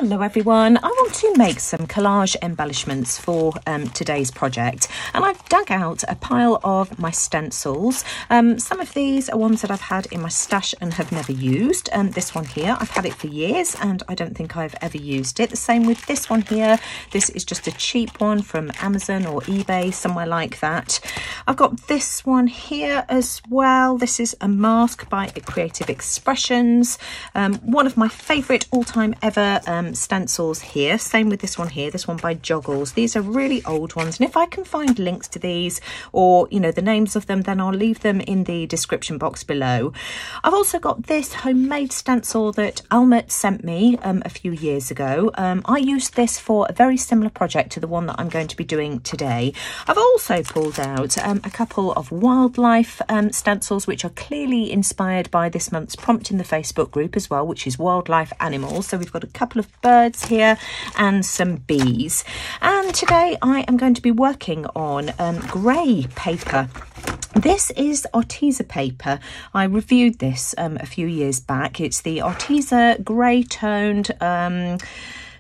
Hello everyone, I want to make some collage embellishments for today's project, and I've dug out a pile of my stencils. Some of these are ones that I've had in my stash and have never used. This one here, I've had it for years and I don't think I've ever used it. The same with this one here. This is just a cheap one from Amazon or eBay, somewhere like that. I've got this one here as well. This is a mask by Creative Expressions. One of my favourite all-time ever stencils here. Same with this one here, this one by Joggles. These are really old ones, and if I can find links to these or the names of them, then I'll leave them in the description box below. I've also got this homemade stencil that Almut sent me a few years ago. I used this for a very similar project to the one that I'm going to be doing today. I've also pulled out a couple of wildlife stencils, which are clearly inspired by this month's prompt in the Facebook group as well, which is wildlife animals. So we've got a couple of birds here and some bees, and today I am going to be working on grey paper. This is Arrtx paper. I reviewed this a few years back. It's the Arrtx grey toned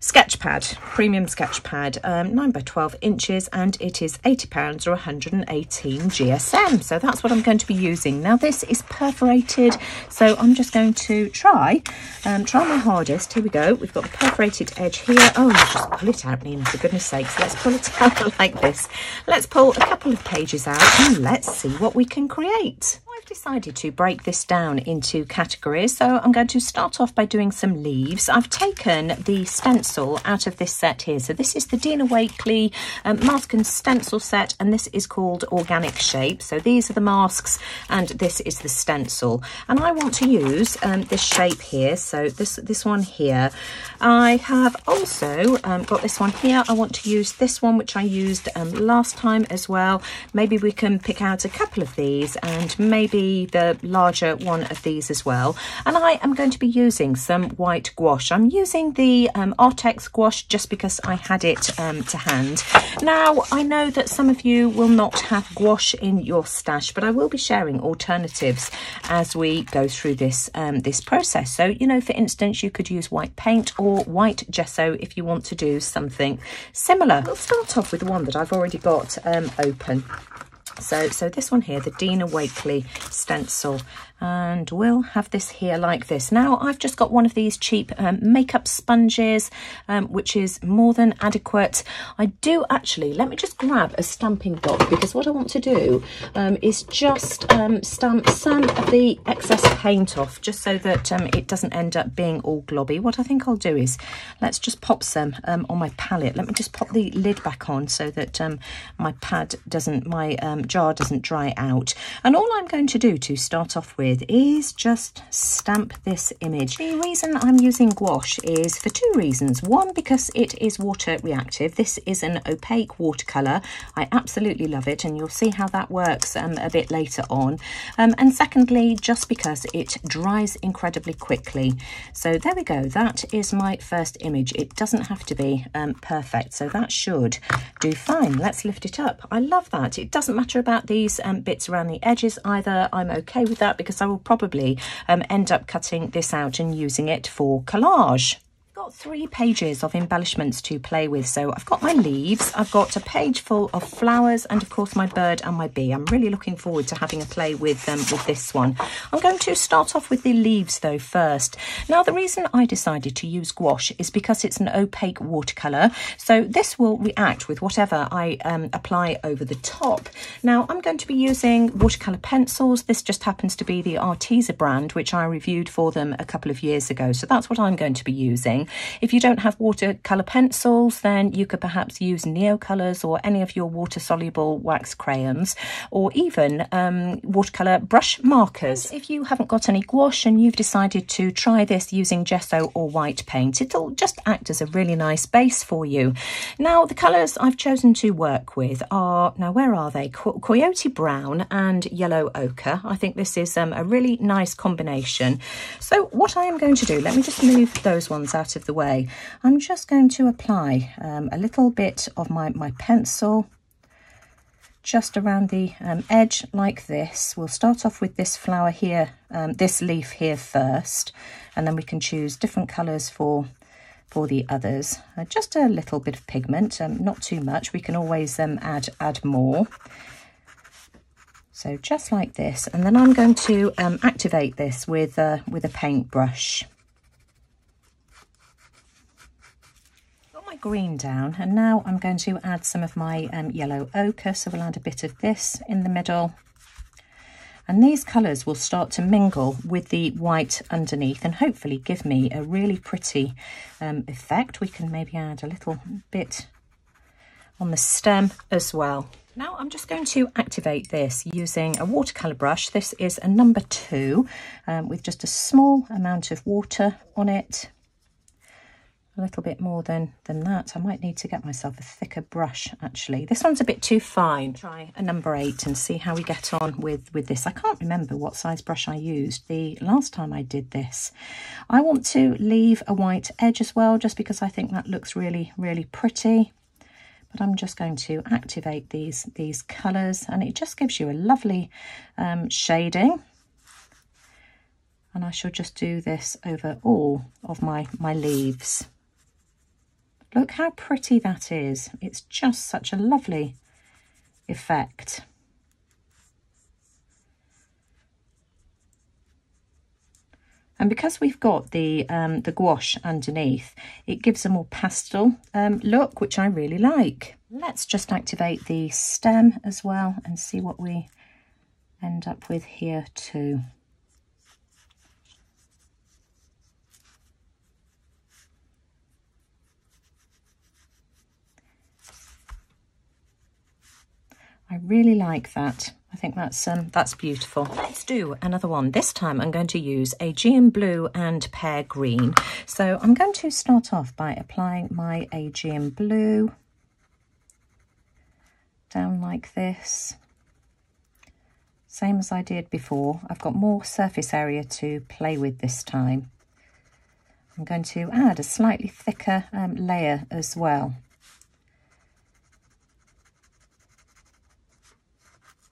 sketch pad, premium sketch pad, 9 by 12 inches, and it is £80 or 118 GSM. So that's what I'm going to be using. Now this is perforated, so I'm just going to try my hardest. Here we go. We've got the perforated edge here. Oh, let's just pull it out, Nina, for goodness sakes. Let's pull it out like this. Let's pull a couple of pages out and let's see what we can create. I've decided to break this down into categories, so I'm going to start off by doing some leaves. I've taken the stencil out of this set here. So this is the Dina Wakley mask and stencil set, and this is called Organic Shape. So these are the masks and this is the stencil, and I want to use this shape here. So this one here. I have also got this one here. I want to use this one, which I used last time as well. Maybe we can pick out a couple of these and maybe the larger one of these as well. And I am going to be using some white gouache. I'm using the Arrtx gouache just because I had it to hand. Now I know that some of you will not have gouache in your stash, but I will be sharing alternatives as we go through this this process. So for instance, you could use white paint or white gesso if you want to do something similar. We'll start off with the one that I've already got open. So this one here, the Dina Wakley stencil, and we'll have this here like this. Now I've just got one of these cheap makeup sponges, which is more than adequate. I do actually, let me just grab a stamping dot, because what I want to do is just stamp some of the excess paint off, just so that it doesn't end up being all globby. What I think I'll do is let's just pop some on my palette. Let me just pop the lid back on so that my jar doesn't dry out. And all I'm going to do to start off with is just stamp this image. The reason I'm using gouache is for two reasons. One, because it is water reactive. This is an opaque watercolour. I absolutely love it, and you'll see how that works a bit later on. And secondly, just because it dries incredibly quickly. So there we go. That is my first image. It doesn't have to be perfect, so that should do fine. Let's lift it up. I love that. It doesn't matter about these bits around the edges either. I'm okay with that because I will probably end up cutting this out and using it for collage. Got 3 pages of embellishments to play with. So I've got my leaves, I've got a page full of flowers, and of course my bird and my bee. I'm really looking forward to having a play with this one. I'm going to start off with the leaves though first. Now the reason I decided to use gouache is because it's an opaque watercolour, so this will react with whatever I apply over the top. Now I'm going to be using watercolour pencils. This just happens to be the Arrtx brand, which I reviewed for them a couple of years ago, so that's what I'm going to be using. If you don't have watercolour pencils, then you could perhaps use Neocolours or any of your water-soluble wax crayons, or even watercolour brush markers. If you haven't got any gouache and you've decided to try this using gesso or white paint, it'll just act as a really nice base for you. Now the colours I've chosen to work with are, now where are they? Coyote Brown and Yellow Ochre. I think this is a really nice combination. So what I am going to do, let me just move those ones out of the way. I'm just going to apply a little bit of my pencil just around the edge like this. We'll start off with this flower here, this leaf here first, and then we can choose different colours for for the others. Just a little bit of pigment, not too much. We can always add more. So just like this, and then I'm going to activate this with a paintbrush. Got my green down, and now I'm going to add some of my yellow ochre. So we'll add a bit of this in the middle. And these colours will start to mingle with the white underneath and hopefully give me a really pretty effect. We can maybe add a little bit on the stem as well. Now I'm just going to activate this using a watercolour brush. This is a number 2 with just a small amount of water on it. A little bit more than that. I might need to get myself a thicker brush actually. This one's a bit too fine. Try a number 8 and see how we get on with this. I can't remember what size brush I used the last time I did this. I want to leave a white edge as well, just because I think that looks really, really pretty. But I'm just going to activate these colours, and it just gives you a lovely shading. And I shall just do this over all of my leaves. Look how pretty that is. It's just such a lovely effect. And because we've got the gouache underneath, it gives a more pastel look, which I really like. Let's just activate the stem as well and see what we end up with here too. I really like that. I think that's beautiful. Let's do another one. This time I'm going to use Aegean blue and pear green. So I'm going to start off by applying my Aegean blue down like this. Same as I did before. I've got more surface area to play with this time. I'm going to add a slightly thicker layer as well.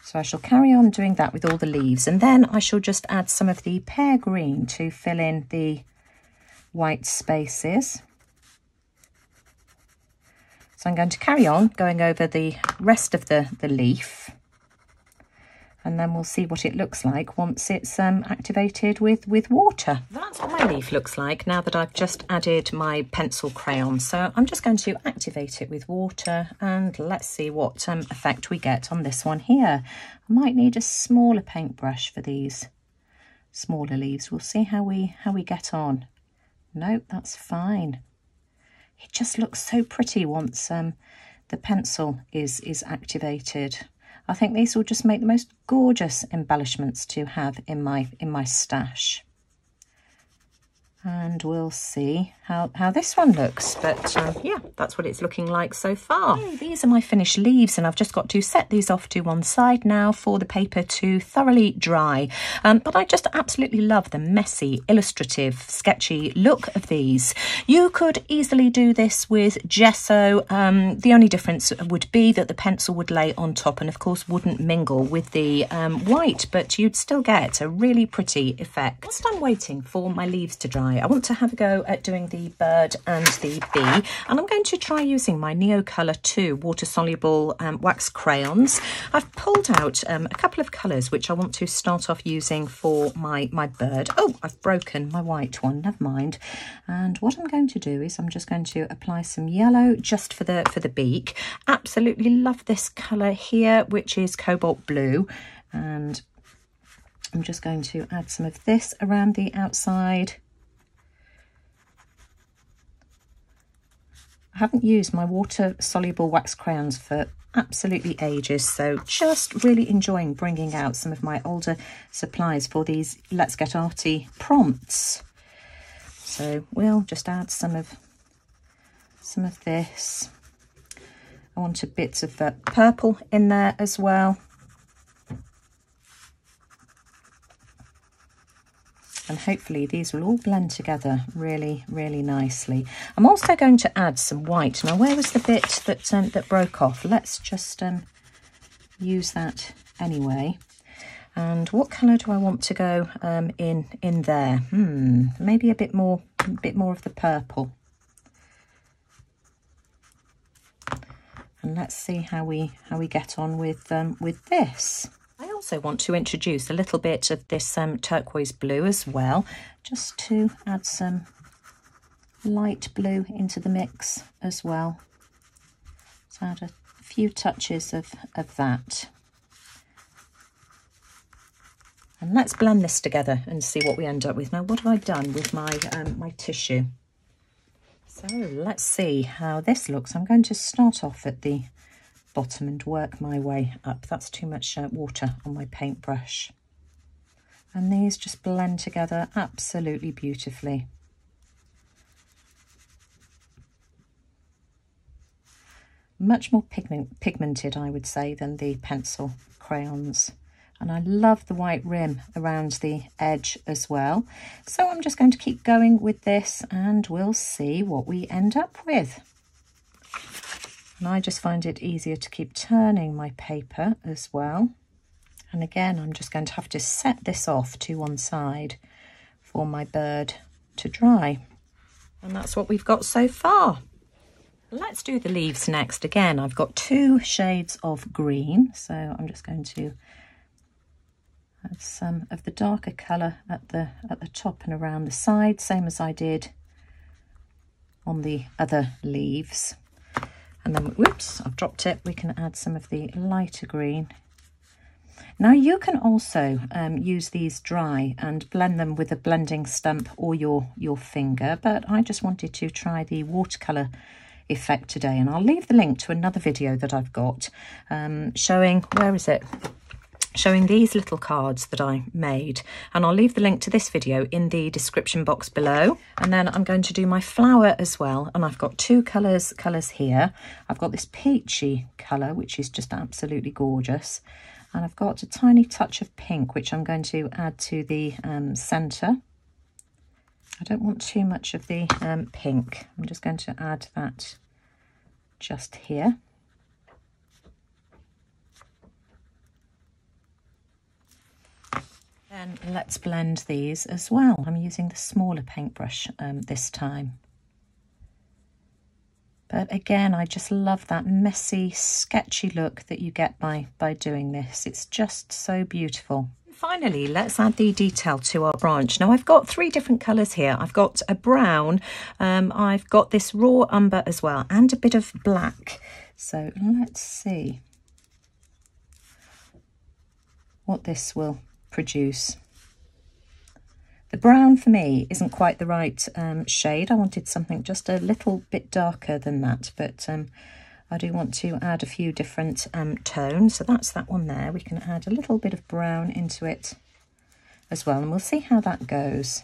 So I shall carry on doing that with all the leaves, and then I shall just add some of the pear green to fill in the white spaces. So I'm going to carry on going over the rest of the leaf, and then we'll see what it looks like once it's activated with water. That's what my leaf looks like now that I've just added my pencil crayon. So I'm just going to activate it with water, and let's see what effect we get on this one here. I might need a smaller paintbrush for these smaller leaves. We'll see how we get on. No, that's fine. It just looks so pretty once the pencil is activated. I think these will just make the most gorgeous embellishments to have in my stash. And we'll see how this one looks. But yeah, that's what it's looking like so far. Okay, these are my finished leaves, and I've just got to set these off to one side now for the paper to thoroughly dry. But I just absolutely love the messy, illustrative, sketchy look of these. You could easily do this with gesso. The only difference would be that the pencil would lay on top and of course wouldn't mingle with the white, but you'd still get a really pretty effect. Whilst I'm waiting for my leaves to dry, I want to have a go at doing the bird and the bee, and I'm going to try using my Neocolor 2 water-soluble wax crayons. I've pulled out a couple of colours which I want to start off using for my bird. Oh, I've broken my white one, never mind. And what I'm going to do is I'm just going to apply some yellow just for the beak. Absolutely love this colour here, which is cobalt blue, and I'm just going to add some of this around the outside. I haven't used my water-soluble wax crayons for absolutely ages, so just really enjoying bringing out some of my older supplies for these Let's Get Arty prompts. So we'll just add some of this. I want a bit of purple in there as well. And hopefully these will all blend together really, really nicely. I'm also going to add some white. Now, where was the bit that broke off? Let's just use that anyway. And what colour do I want to go in there? Maybe a bit more of the purple. let's see how we get on with this. I also want to introduce a little bit of this turquoise blue as well, just to add some light blue into the mix as well. So add a few touches of that. And let's blend this together and see what we end up with. Now, what have I done with my my tissue? So let's see how this looks. I'm going to start off at the bottom and work my way up. That's too much water on my paintbrush. And these just blend together absolutely beautifully. Much more pigmented, I would say, than the pencil crayons. And I love the white rim around the edge as well. So I'm just going to keep going with this and we'll see what we end up with. And I just find it easier to keep turning my paper as well. And again, I'm just going to have to set this off to one side for my bird to dry. And that's what we've got so far. Let's do the leaves next. Again, I've got 2 shades of green, so I'm just going to add some of the darker colour at the top and around the side, same as I did on the other leaves. And then, whoops, I've dropped it. We can add some of the lighter green. Now you can also use these dry and blend them with a blending stump or your finger, but I just wanted to try the watercolour effect today, and I'll leave the link to another video that I've got showing, where is it? Showing these little cards that I made, and I'll leave the link to this video in the description box below. And then I'm going to do my flower as well, and I've got 2 colours here. I've got this peachy colour, which is just absolutely gorgeous, and I've got a tiny touch of pink, which I'm going to add to the centre. I don't want too much of the pink. I'm just going to add that just here. Then let's blend these as well. I'm using the smaller paintbrush this time. But again, I just love that messy, sketchy look that you get by doing this. It's just so beautiful. Finally, let's add the detail to our branch. Now, I've got 3 different colours here. I've got a brown, I've got this raw umber as well, and a bit of black. So let's see what this will produce. The brown for me isn't quite the right shade. I wanted something just a little bit darker than that, but I do want to add a few different tones. So that's that one there. We can add a little bit of brown into it as well, and we'll see how that goes.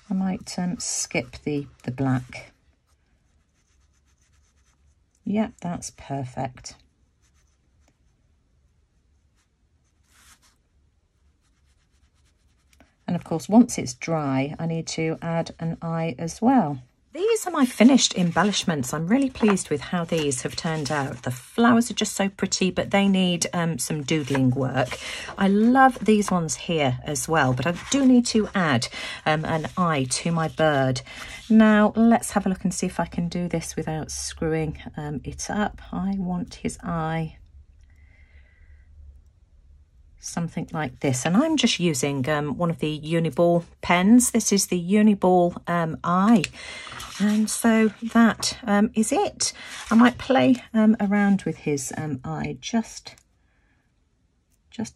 I might skip the black. Yep, that's perfect. And of course, once it's dry, I need to add an eye as well. These are my finished embellishments. I'm really pleased with how these have turned out. The flowers are just so pretty, but they need some doodling work. I love these ones here as well, but I do need to add an eye to my bird. Now, let's have a look and see if I can do this without screwing it up. I want his eye something like this, and I'm just using one of the Uniball pens. This is the Uniball Eye, and so that is it. I might play around with his eye just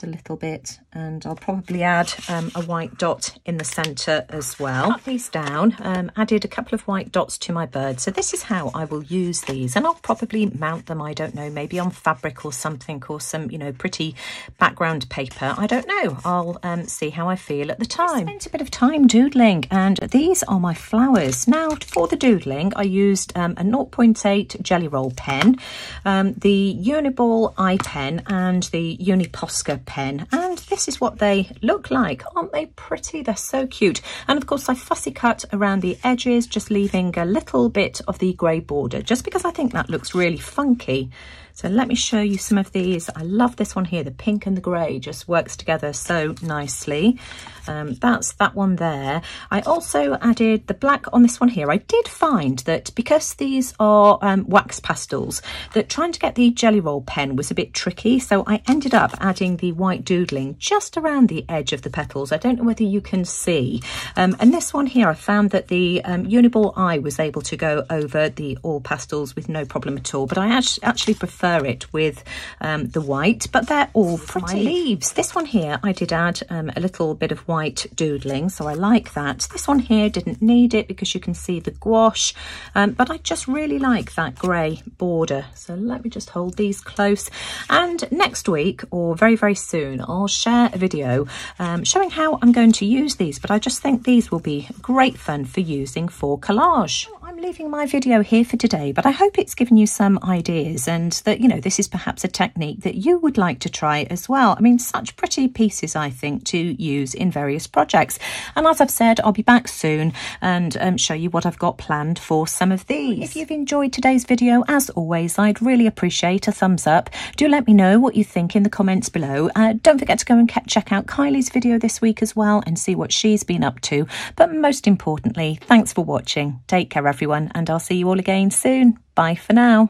a little bit, and I'll probably add a white dot in the centre as well. Cut these down, added a couple of white dots to my bird. So this is how I will use these, and I'll probably mount them, I don't know, maybe on fabric or something, or some, you know, pretty background paper. I don't know. I'll see how I feel at the time. I spent a bit of time doodling, and these are my flowers. Now, for the doodling, I used a 0.8 Jelly Roll pen, the Uniball Eye Pen, and the Posca pen, and this is what they look like. Aren't they pretty? They're so cute. And of course, I fussy cut around the edges, just leaving a little bit of the grey border, just because I think that looks really funky. So let me show you some of these. I love this one here. The pink and the grey just works together so nicely. That's that one there. I also added the black on this one here. I did find that because these are wax pastels, that trying to get the jelly roll pen was a bit tricky. So I ended up adding the white doodling just around the edge of the petals. I don't know whether you can see. And this one here, I found that the Uniball Eye was able to go over the all pastels with no problem at all. But I actually prefer it with the white, but they're all pretty. My leaves. This one here, I did add a little bit of white doodling, so I like that. This one here didn't need it because you can see the gouache, but I just really like that grey border. So let me just hold these close. And next week, or very, very soon, I'll share a video showing how I'm going to use these, but I just think these will be great fun for using for collage. I'm leaving my video here for today, but I hope it's given you some ideas and that, you know, this is perhaps a technique that you would like to try as well. I mean, such pretty pieces, I think, to use in various projects. And as I've said, I'll be back soon and show you what I've got planned for some of these. If you've enjoyed today's video, as always, I'd really appreciate a thumbs up. Do let me know what you think in the comments below. Don't forget to go and check out Kylie's video this week as well and see what she's been up to. But most importantly, thanks for watching. Take care, everyone, and I'll see you all again soon. Bye for now.